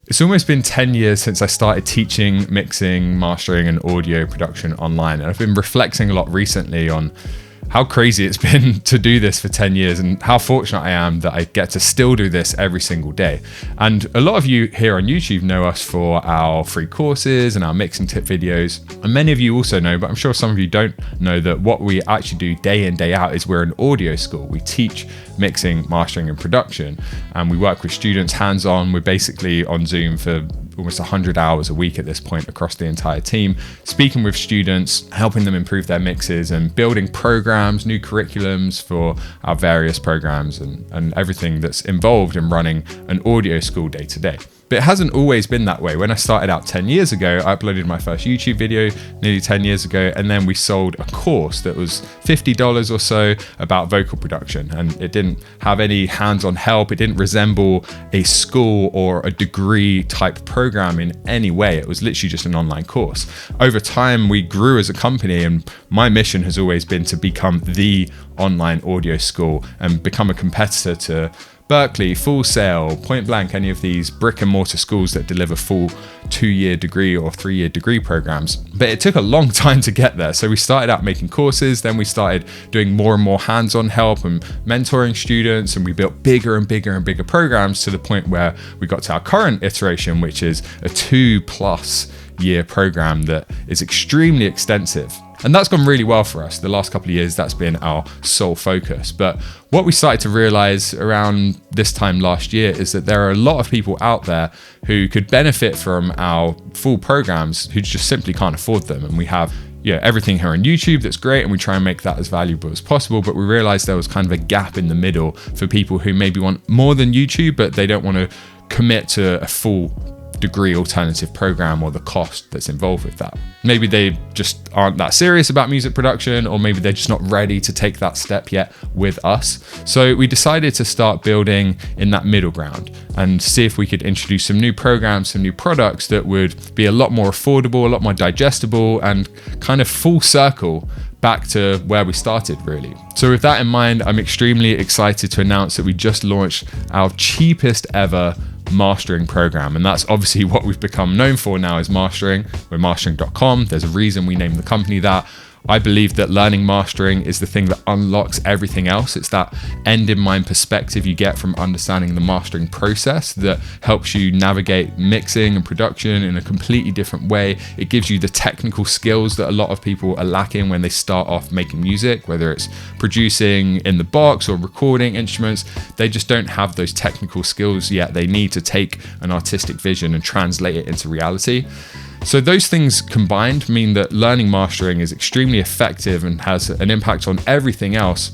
It's almost been 10 years since I started teaching, mixing, mastering, and audio production online. And I've been reflecting a lot recently on how crazy it's been to do this for 10 years and how fortunate I am that I get to still do this every single day. And a lot of you here on YouTube know us for our free courses and our mixing tip videos. And many of you also know, but I'm sure some of you don't know, that what we actually do day in, day out is we're an audio school. We teach mixing, mastering, and production. And we work with students hands-on. We're basically on Zoom for almost 100 hours a week at this point across the entire team, speaking with students, helping them improve their mixes and building programs, new curriculums for our various programs and everything that's involved in running an audio school day to day. But it hasn't always been that way. When I started out 10 years ago, I uploaded my first YouTube video nearly 10 years ago, and then we sold a course that was $50 or so about vocal production. And it didn't have any hands-on help. It didn't resemble a school or a degree type program in any way. It was literally just an online course. Over time, we grew as a company, and my mission has always been to become the online audio school and become a competitor to Berkeley, Full Sail, Point Blank, any of these brick and mortar schools that deliver full 2-year degree or 3-year degree programs. But it took a long time to get there. So we started out making courses, then we started doing more and more hands-on help and mentoring students, and we built bigger and bigger and bigger programs to the point where we got to our current iteration, which is a 2+ year program that is extremely extensive. And that's gone really well for us. The last couple of years, that's been our sole focus. But what we started to realize around this time last year is that there are a lot of people out there who could benefit from our full programs who just simply can't afford them. And we have everything here on YouTube that's great, and we try and make that as valuable as possible. But we realized there was kind of a gap in the middle for people who maybe want more than YouTube, but they don't want to commit to a full degree alternative program or the cost that's involved with that. Maybe they just aren't that serious about music production, or maybe they're just not ready to take that step yet with us. So we decided to start building in that middle ground and see if we could introduce some new programs, some new products that would be a lot more affordable, a lot more digestible, and kind of full circle back to where we started, really. So with that in mind, I'm extremely excited to announce that we just launched our cheapest ever mastering program. And that's obviously what we've become known for now, is mastering. We're mastering.com. There's a reason we named the company that. I believe that learning mastering is the thing that unlocks everything else. It's that end in mind perspective you get from understanding the mastering process that helps you navigate mixing and production in a completely different way. It gives you the technical skills that a lot of people are lacking when they start off making music, whether it's producing in the box or recording instruments. They just don't have those technical skills yet. They need to take an artistic vision and translate it into reality. So those things combined mean that learning mastering is extremely effective and has an impact on everything else.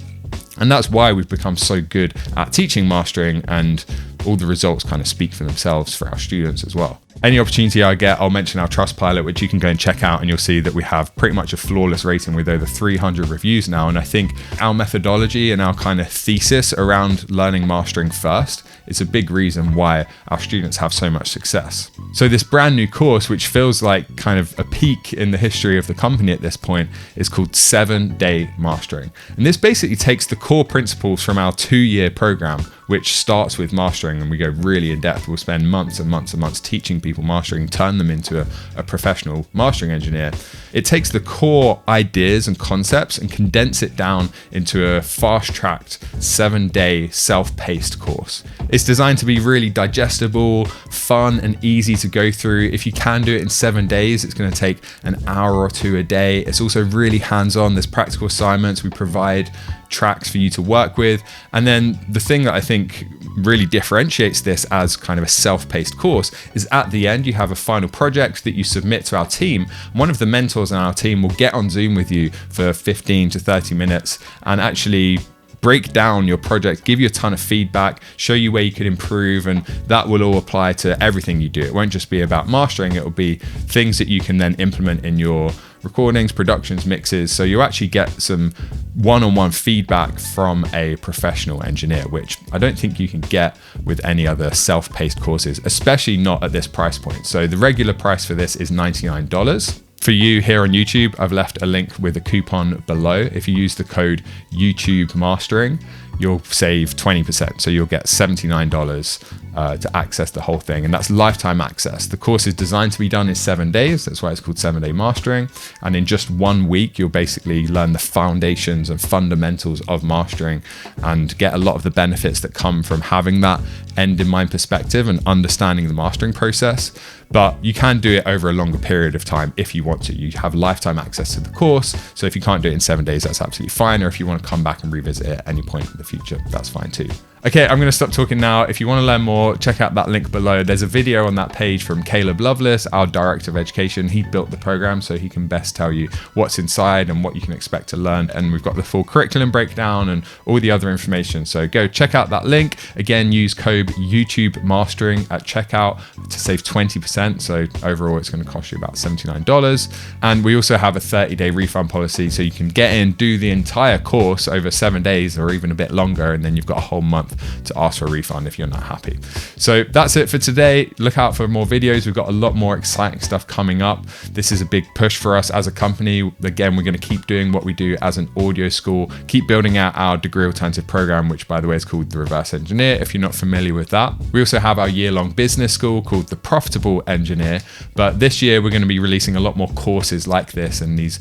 And that's why we've become so good at teaching mastering, and all the results kind of speak for themselves for our students as well. Any opportunity I get, I'll mention our Trustpilot, which you can go and check out, and you'll see that we have pretty much a flawless rating with over 300 reviews now. And I think our methodology and our kind of thesis around learning mastering first is a big reason why our students have so much success. So this brand new course, which feels like kind of a peak in the history of the company at this point, is called 7-Day Mastering. And this basically takes the core principles from our 2-year program, which starts with mastering, and we go really in depth. We'll spend months and months and months teaching people mastering, turn them into a professional mastering engineer. It takes the core ideas and concepts and condense it down into a fast-tracked 7-day self-paced course. It's designed to be really digestible, fun, and easy to go through. If you can do it in 7 days, it's going to take an hour or 2 a day. It's also really hands-on. There's practical assignments. We provide tracks for you to work with. And then the thing that I think really differentiates this as kind of a self-paced course is at the end, you have a final project that you submit to our team. One of the mentors on our team will get on Zoom with you for 15 to 30 minutes and actually break down your project, give you a ton of feedback, show you where you could improve, and that will all apply to everything you do. It won't just be about mastering, it will be things that you can then implement in your recordings, productions, mixes. So you actually get some one-on-one feedback from a professional engineer, which I don't think you can get with any other self-paced courses, especially not at this price point. So the regular price for this is $99. For you here on YouTube, I've left a link with a coupon below. If you use the code YouTube Mastering, you'll save 20%. So you'll get $79 to access the whole thing. And that's lifetime access. The course is designed to be done in 7 days. That's why it's called 7-Day Mastering. And in just 1 week, you'll basically learn the foundations and fundamentals of mastering and get a lot of the benefits that come from having that end in mind perspective and understanding the mastering process. But you can do it over a longer period of time if you want to. You have lifetime access to the course. So if you can't do it in 7 days, that's absolutely fine. Or if you want to come back and revisit it at any point in the future, that's fine too. Okay, I'm going to stop talking now. If you want to learn more, check out that link below. There's a video on that page from Caleb Lovelace, our Director of Education. He built the program, so he can best tell you what's inside and what you can expect to learn. And we've got the full curriculum breakdown and all the other information. So go check out that link. Again, use code YouTube Mastering at checkout to save 20%. So overall, it's going to cost you about $79. And we also have a 30-day refund policy, so you can get in, do the entire course over 7 days or even a bit longer, and then you've got a whole month to ask for a refund if you're not happy. So that's it for today. Look out for more videos. We've got a lot more exciting stuff coming up. This is a big push for us as a company. Again, we're going to keep doing what we do as an audio school, keep building out our degree alternative program, which by the way is called the Reverse Engineer, if you're not familiar with that. We also have our year-long business school called the Profitable Engineer, but this year we're going to be releasing a lot more courses like this and these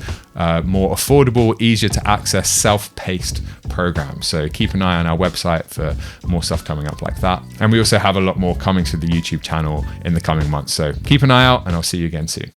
more affordable, easier to access, self-paced programs. So keep an eye on our website for more stuff coming up like that. And we also have a lot more coming to the YouTube channel in the coming months. So keep an eye out, and I'll see you again soon.